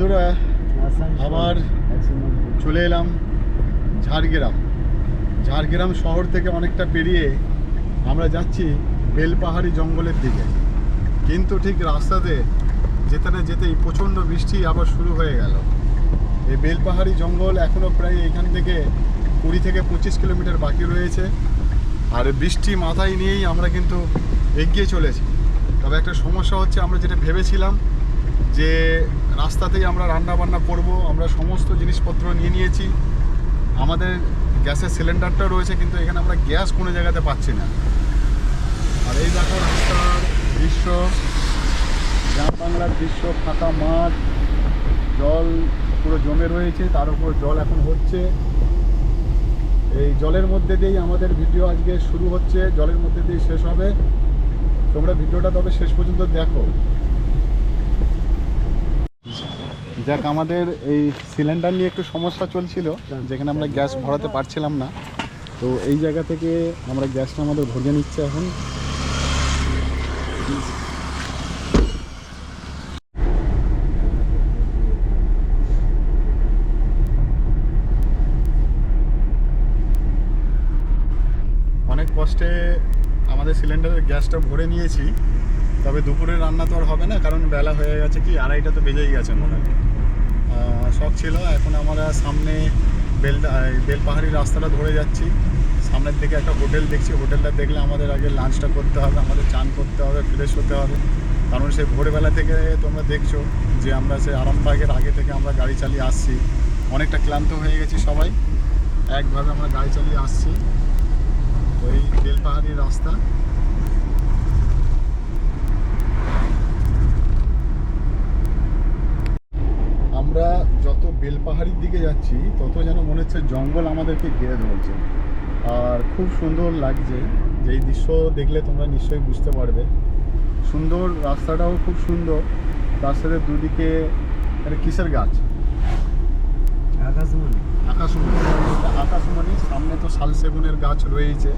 বন্ধুরা আবার চলে এলাম ঝাড়গ্রাম শহর থেকে অনেকটা পেরিয়ে আমরা যাচ্ছি বেলপাহাড়ি জঙ্গলের দিকে। কিন্তু ঠিক রাস্তাতে যেতেই প্রচণ্ড বৃষ্টি আবার শুরু হয়ে গেল। এই বেলপাহাড়ি জঙ্গল এখনও প্রায় এখান থেকে 20 থেকে 25 কিলোমিটার বাকি রয়েছে। আর বৃষ্টি মাথায় নিয়েই আমরা কিন্তু এগিয়ে চলেছি। তবে একটা সমস্যা হচ্ছে, আমরা যেটা ভেবেছিলাম যে রাস্তাতেই আমরা রান্না বান্না করব, আমরা সমস্ত জিনিসপত্র নিয়ে নিয়েছি। আমাদের গ্যাসের সিলিন্ডারটাও রয়েছে, কিন্তু এখানে আমরা গ্যাস কোনো জায়গাতে পাচ্ছি না। আর এই দেখো রাস্তার দৃশ্য, গ্রাম বাংলার দৃশ্য, ফাঁকা মাঠ, জল পুরো জমে রয়েছে, তার উপর জল এখন হচ্ছে। এই জলের মধ্যে দিয়েই আমাদের ভিডিও আজকে শুরু হচ্ছে, জলের মধ্যে দিয়ে শেষ হবে। তোমরা ভিডিওটা তবে শেষ পর্যন্ত দেখো। যাক, আমাদের এই সিলিন্ডার নিয়ে একটু সমস্যা চলছিল, যেখানে আমরা গ্যাস ভরাতে পারছিলাম না। তো এই জায়গা থেকে আমরা গ্যাসটা আমাদের ভরিয়ে নিচ্ছে এখন। অনেক কষ্টে আমাদের সিলিন্ডারের গ্যাসটা ভরে নিয়েছি। তবে দুপুরের রান্না তো আর হবে না, কারণ বেলা হয়ে গেছে, কি 2:30 তো বেজেই গেছে মনে হয়। শখ ছিল, এখন আমরা সামনে বেলপাহাড়ি রাস্তাটা ধরে যাচ্ছি। সামনের দিকে একটা হোটেল দেখছি, হোটেলটা দেখলে আমাদের আগে লাঞ্চটা করতে হবে, আমাদের চান করতে হবে, ফ্রেশ হতে হবে। কারণ সেই ভোরবেলা থেকে তোমরা দেখছো যে আমরা সেই আরামবাগের আগে থেকে আমরা গাড়ি চালিয়ে আসছি। অনেকটা ক্লান্ত হয়ে গেছি সবাই, একভাবে আমরা গাড়ি চালিয়ে আসছি। ওই বেলপাহাড়ি রাস্তা। আমরা যত বেলপাহাড়ির দিকে যাচ্ছি তত যেন মনে হচ্ছে জঙ্গল আমাদেরকে ঘিরে ধরছে। আর খুব সুন্দর লাগছে, যেই দৃশ্য দেখলে তোমরা নিশ্চয়ই বুঝতে পারবে। সুন্দর, রাস্তাটাও খুব সুন্দর। তার সাথে দুদিকে একটা কিসের গাছ, আকাশমণি। সামনে তো শালসেগুনের গাছ রয়েছে।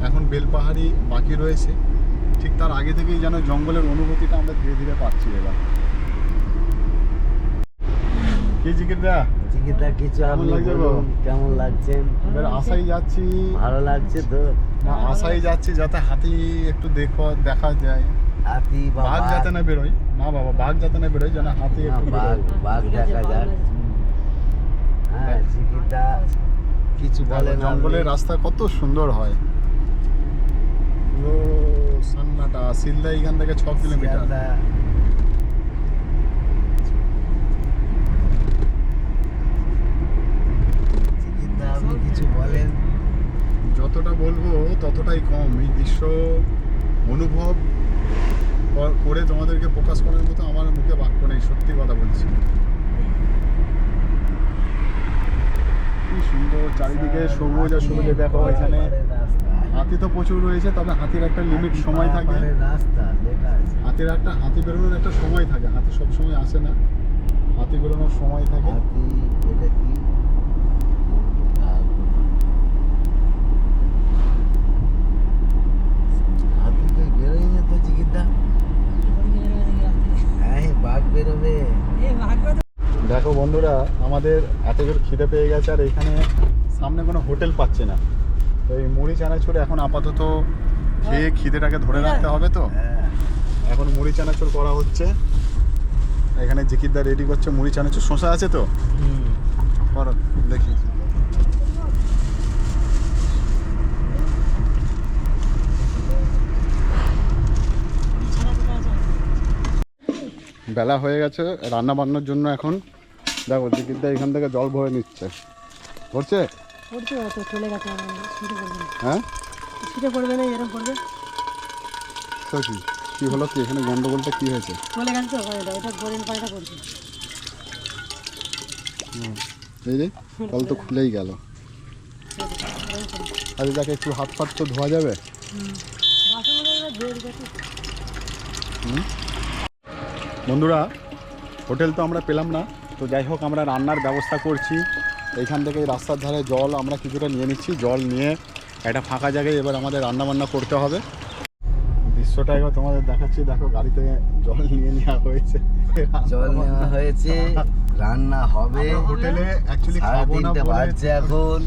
এখন বেলপাহাড়ি বাকি রয়েছে। ঠিক তার আগে থেকেই যেন জঙ্গলের অনুভূতিটা আমরা ধীরে ধীরে পাচ্ছি। এবার কি জিজ্ঞেদা কিছু কেমন লাগছেন? এবার আশাই যাচ্ছি, ভালো লাগছে তো? না, আশাই যাচ্ছি যাতে হাতি একটু দেখা যায়। হাতি বাঘ যাতে না বেরোয়, না বাবা, বাঘ যাতে না বেরোয়, যেন হাতি একটু বাঘ দেখা যাক। হ্যাঁ, জিজ্ঞেদা কিছু বলে। জঙ্গলের রাস্তা কত সুন্দর হয়। ও সান্নাটা সিলদা এখান থেকে 6 কিলোমিটার। আপনি কিছু বলেন। যতটা বলবো ততটাই কম। এই দৃশ্য অনুভব করে তোমাদেরকে প্রকাশ করার মতো আমার মুখে বাক্য নেই, সত্যি কথা বলছি। কি সুন্দর চারিদিকে সবুজ আর সবুজে। দেখো এখানে হাতি তো প্রচুর রয়েছে, তবে হাতির একটা লিমিট সময় থাকে। হাতি বেরোনোর একটা সময় থাকে, হাতি সব সময় আসে না, হাতি বেরোনোর সময় থাকে। দেখো বন্ধুরা, আমাদের এত জোর খিদে পেয়ে গেছে, আর এখানে সামনে কোনো হোটেল পাচ্ছে না। তো এই মুড়ি চানাচুর এখন আপাতত খেয়ে খিদেটাকে ধরে রাখতে হবে। তো এখন মুড়ি চানাচুর করা হচ্ছে। এখানে জিকিরদা রেডি করছে মুড়ি চানাচুর। শশা আছে তো? করো দেখি। বেলা হয়ে গেছে রান্না বান্নার জন্য। এখন দেখো জিকিরদা এখান থেকে জল ভরে নিচ্ছে। ভরছে? হ্যাঁ, তো কি হলো, কি এখানে গন্ডগোলটা কি হয়েছে? এই রে, কল তো খুলেই গেল। আরে যাকে একটু হাত ফাত তো ধোয়া যাবে। বন্ধুরা, হোটেল তো আমরা পেলাম না, তো যাই হোক আমরা রান্নার ব্যবস্থা করছি। এইখান থেকে রাস্তার ধারে জল আমরা কিছুটা নিয়ে নিচ্ছি। জল নিয়ে একটা ফাঁকা জায়গায় এবার আমাদের রান্না বান্না করতে হবে। দৃশ্যটা এবার তোমাদের দেখাচ্ছি। দেখো গাড়িতে জল নিয়ে নেওয়া হয়েছে, জল নেওয়া হয়েছে, রান্না হবে আমরা হোটেলে অ্যাকচুয়ালি খাবো না 3:30 বলে বাজছে এখন।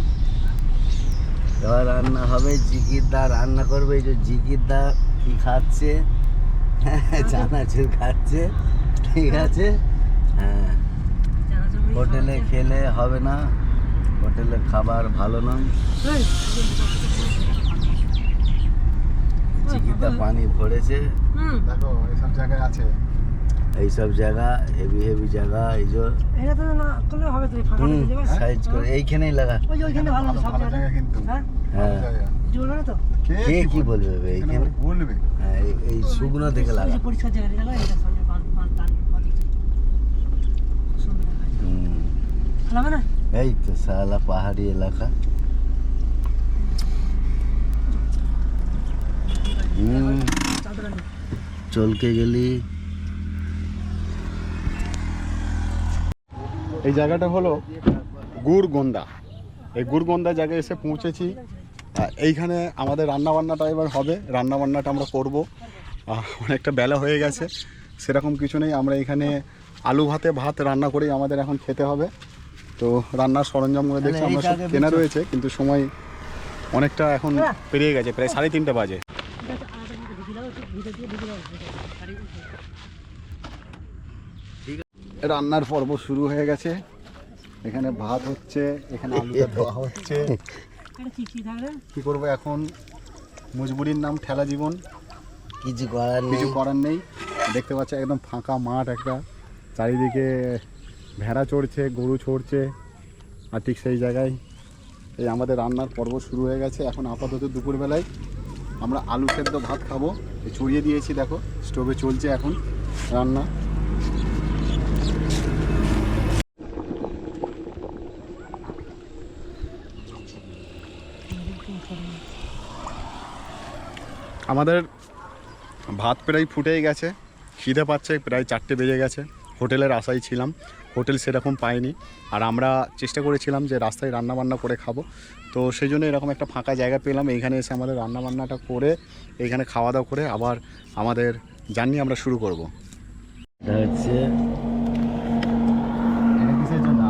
এবার রান্না হবে, জিকিরদা রান্না করবে। এই যে জিকিরদা কি খাচ্ছে, চানাচুর খাচ্ছে, ঠিক আছে। হ্যাঁ, হোটেলে খেলে হবে না, হোটেলের খাবার ভালো নয়। জিকিরদা পানি ভরেছে, দেখো এসব জায়গায় আছে। এইসব জায়গা হেভি হেভি জায়গা। এই যে এটা তো না করলে হবে তো, ফাঁকা করে দেবে। সাইজ করে এইখানেই লাগা। ওই যে ওইখানে ভালো সব ভালো জায়গা। জায়গা কিন্তু হ্যাঁ, হ্যাঁ, ভালো জায়গা। জুড়বে না তো? কে কি বলবে বে, এখানে এইখানে বলবে হ্যাঁ, এই শুকনো দেখে ওই লাগা। যে পরিষ্কার জায়গা দেখো, এটা সামনে বান বান টান ওদিকে। সুন্দর দেখায়। হুম, লাগবে না? এই তো সালা পাহাড়ি এলাকা। চাদর আনি। চলকে গেলি। এই জায়গাটা হলো গুড়গোন্দা। এই গুড়গোন্দা জায়গায় এসে পৌঁছেছি। এইখানে আমাদের রান্নাবান্নাটা এবার হবে, রান্নাবান্নাটা আমরা করব। অনেকটা বেলা হয়ে গেছে, সেরকম কিছু নেই। আমরা এখানে আলু ভাতে ভাত রান্না করেই আমাদের এখন খেতে হবে। তো রান্নার সরঞ্জামগুলো দেখছি আমরা সব কেনা রয়েছে, কিন্তু সময় অনেকটা এখন পেরিয়ে গেছে, প্রায় 3:30 বাজে। রান্নার পর্ব শুরু হয়ে গেছে। এখানে ভাত হচ্ছে, এখানে আলুটা ধোয়া হচ্ছে। এটা চিপসি থাকলে কি করবো এখন, মজবুরির নাম ঠেলা জীবন, কিছু করার কিছু নেই। করার নেই। দেখতে পাচ্ছি একদম ফাঁকা মাঠ একটা, চারিদিকে ভেড়া চড়ছে, গরু চড়ছে। আর ঠিক সেই জায়গায় এই আমাদের রান্নার পর্ব শুরু হয়ে গেছে। এখন আপাতত দুপুরবেলায় আমরা আলু সেদ্ধ ভাত খাবো। এই চড়িয়ে দিয়েছি, দেখো স্টোভে চলছে এখন রান্না। আমাদের ভাত প্রায় ফুটেই গেছে, খিদে পাচ্ছে, প্রায় 4টে বেজে গেছে। হোটেলের আশায় ছিলাম, হোটেল সেরকম পাইনি। আর আমরা চেষ্টা করেছিলাম যে রাস্তায় রান্নাবান্না করে খাবো, তো সেই জন্য এরকম একটা ফাঁকা জায়গা পেলাম। এইখানে এসে আমাদের রান্নাবান্নাটা করে এইখানে খাওয়া দাওয়া করে আবার আমাদের জার্নি আমরা শুরু করব। এটা হচ্ছে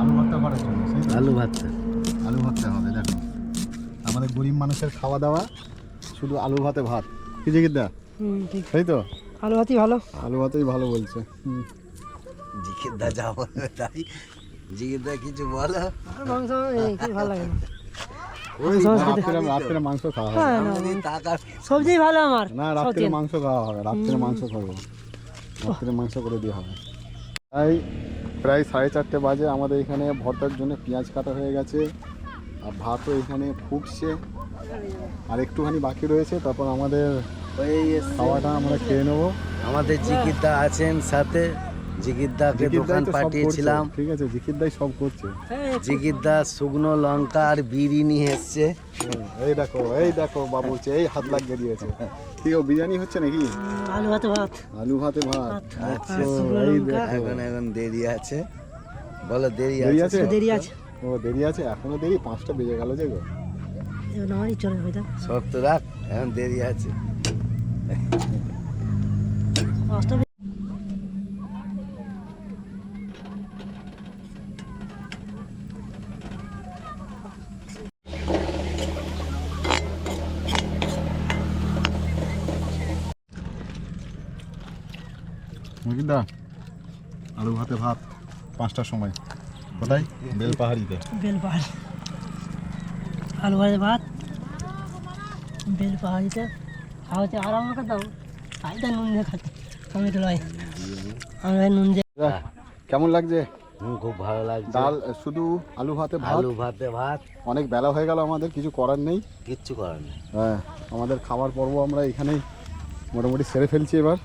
আলু ভর্তা করার জন্য, আলু ভাতটা। আলু ভর্তা হবে। দেখো আমাদের গরিব মানুষের খাওয়া দাওয়া শুধু আলু ভাতে ভাত। কি জিজ্ঞেদা, ঠিক। তাই তো? আলু ভাতি ভালো। আলু ভাতেই ভালো বলছে। জিকিরদা যা বলবে তাই। জিকিরদা কিছু বলো। মাংস কি ভালো লাগে না। ওই রাত্রে মাংস খাওয়া হবে হ্যাঁ, না, আমি টাকা সবজি ভালো আমার। না, রাত্রে সত্যি। মাংস খাওয়া হবে, রাত্রে মাংস খাবো, রাত্রে মাংস করে দেওয়া হবে। তাই প্রায় 4:30 বাজে। আমাদের এখানে ভর্তার জন্য পেঁয়াজ কাটা হয়ে গেছে, আর ভাতও এখানে ফুটছে, আর একটুখানি বাকি রয়েছে। তারপর আমাদের ওই খাওয়াটা আমরা খেয়ে নেবো। আমাদের জিকিরদা আছেন সাথে। জিকিরদাকে জিকিরদাই দোকান তো সব পাঠিয়েছিলাম। করছে, ঠিক আছে, জিকিরদাই সব করছে। জিকিরদা শুকনো লঙ্কা আর বিড়ি নিয়ে এসছে। এই দেখো বাবুছে, এই হাত লাগিয়ে দিয়েছে। কি ও বিরিয়ানি হচ্ছে নাকি? আলু ভাতে ভাত। আলু ভাতে ভাত। আচ্ছা, এই দেখো, এখন দেরি আছে। বলো দেরি দেরি আছে। আছে? দেরি আছে। ও দেরি আছে, এখনো দেরি, 5টা বেজে গেল যে গো। এবার আমারই চলে হয়ে যাক। শক্ত রাখ, এখন দেরি আছে। 5টা মুকিদা, আলু ভাতে ভাত 5টার সময়। কোথায়? বেলপাহাড়িতে। বেলপাহাড়ি। আলু ভাতে ভাত বেলপাহাড়িতে খাওয়া হচ্ছে। আর আমাকে দাও, তাই তো নুন দিয়ে খাচ্ছি। আমি তো নয়, আমরা নুন দিয়ে। কেমন লাগছে? খুব ভালো লাগছে। ডাল শুধু আলু ভাতে ভাত। আলু ভাতে ভাত, অনেক বেলা হয়ে গেল, আমাদের কিছু করার নেই। কিচ্ছু করার নেই। হ্যাঁ, আমাদের খাবার পর্ব আমরা এখানেই মোটামুটি সেরে ফেলছি। এবার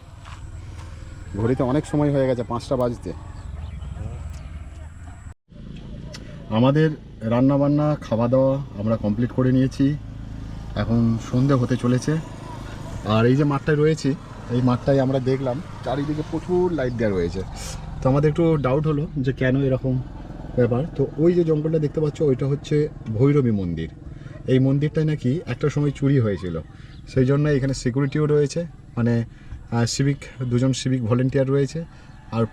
ঘড়িতে অনেক সময় হয়ে গেছে, 5টা বাজতে। আমাদের রান্নাবান্না খাওয়া দাওয়া আমরা কমপ্লিট করে নিয়েছি। এখন সন্ধে হতে চলেছে। আর এই যে মাঠটায় রয়েছি, এই মাঠটায় আমরা দেখলাম চারিদিকে প্রচুর লাইট দেওয়া রয়েছে। তো আমাদের একটু ডাউট হলো যে কেন এরকম ব্যাপার। তো ওই যে জঙ্গলটা দেখতে পাচ্ছ, ওইটা হচ্ছে ভৈরবী মন্দির। এই মন্দিরটাই নাকি একটা সময় চুরি হয়েছিল, সেই জন্য এখানে সিকিউরিটিও রয়েছে, মানে দুজন সিভিক ভলেন্টিয়ার রয়েছে। আর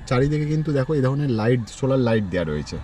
চারিদিকে কিন্তু দেখো এই ধরনের লাইট, সোলার লাইট দেওয়া রয়েছে।